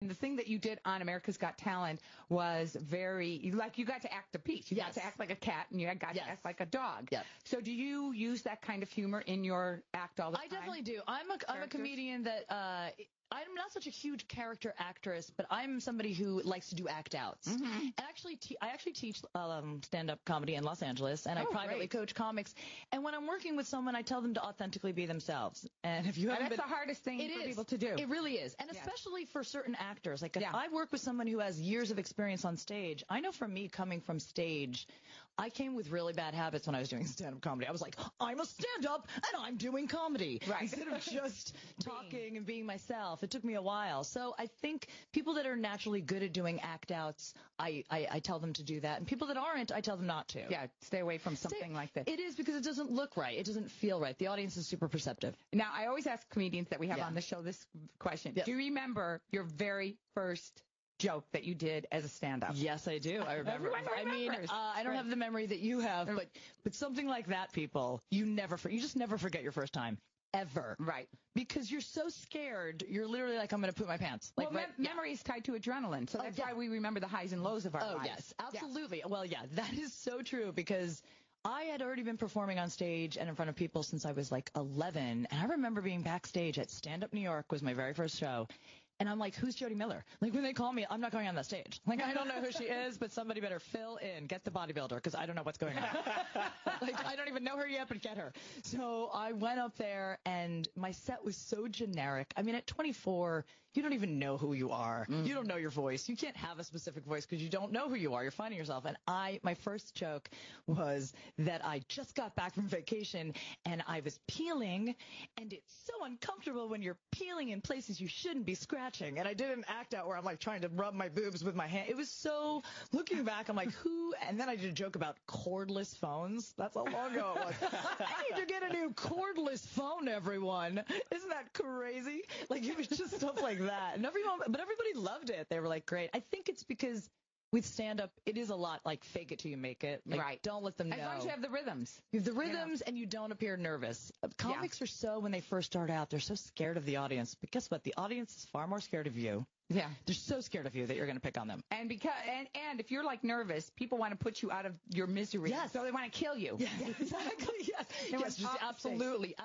the thing that you did on America's Got Talent was you got to act a piece. You got to act like a cat, and you got to act like a dog. Yep. So do you use that kind of humor in your act all the time? I definitely do. I'm a comedian that I'm not such a huge character actress, but I'm somebody who likes to do act outs. Mm-hmm. And I actually teach stand-up comedy in Los Angeles, and I privately coach comics. And when I'm working with someone, I tell them to authentically be themselves. And if you haven't that's the hardest thing for people to do. It really is. And especially for certain actors. Like if I work with someone who has years of experience on stage, I know for me coming from stage, I came with really bad habits when I was doing stand-up comedy. I was like, I'm a stand-up and I'm doing comedy. Right. Instead of just talking and being myself. It took me a while. So I think people that are naturally good at doing act outs, I tell them to do that. And people that aren't, I tell them not to. Yeah, stay away from something like this. It is because it doesn't look right. It doesn't feel right. The audience is super perceptive. Now, I always ask comedians that we have on the show this question. Yep. Do you remember your very first joke that you did as a stand-up? Yes, I do. I remember. Everyone remembers. I don't have the memory that you have, but something like that, people, you just never forget your first time. Ever. Right. Because you're so scared, you're literally like, I'm going to poop my pants. Well, memory is tied to adrenaline, so that's why we remember the highs and lows of our lives. Oh, yes, absolutely. Yeah. Well, yeah, that is so true because I had already been performing on stage and in front of people since I was like 11, and I remember being backstage at Stand Up New York was my very first show. And I'm like, who's Jodi Miller? Like, when they call me, I'm not going on that stage. Like, I don't know who she is, but somebody better fill in. Get the bodybuilder, because I don't know what's going on. Like, I don't even know her yet, but get her. So I went up there, and my set was so generic. I mean, at 24, you don't even know who you are. You don't know your voice. You can't have a specific voice because you don't know who you are. You're finding yourself. And my first joke was that I just got back from vacation, and I was peeling, and it's so uncomfortable when you're peeling in places you shouldn't be scratching. And I did an act out where I'm like trying to rub my boobs with my hand. It was so, looking back, I'm like, who? And then I did a joke about cordless phones. That's how long ago it was. I need to get a new cordless phone, everyone. Isn't that crazy? Like, it was just stuff like that. And but everybody loved it. They were like, great. I think it's because with stand-up, it is a lot like fake it till you make it. Like, right. Don't let them know. As long as you have the rhythms. You have the rhythms and you don't appear nervous. Comics are when they first start out, they're so scared of the audience. But guess what? The audience is far more scared of you. Yeah. They're so scared of you that you're going to pick on them. And if you're like nervous, people want to put you out of your misery. Yes. So they want to kill you. Yes, exactly. Yes, absolutely.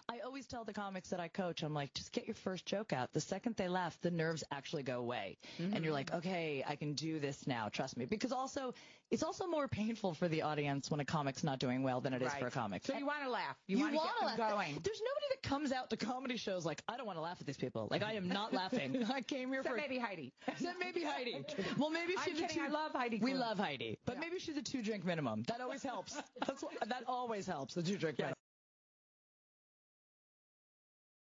I always tell the comics that I coach, I'm like, just get your first joke out. The second they laugh, the nerves actually go away. Mm-hmm. And you're like, okay, I can do this now. Trust me. Because it's also more painful for the audience when a comic's not doing well than it is for a comic. So you want to laugh. You want to get them going. There's nobody that comes out to comedy shows like, I don't want to laugh at these people. Like, I am not laughing. I came here Except maybe Heidi. Well, maybe she's I love Heidi. We love Heidi. But maybe she's a 2-drink minimum. That always helps. That always helps, the 2-drink minimum.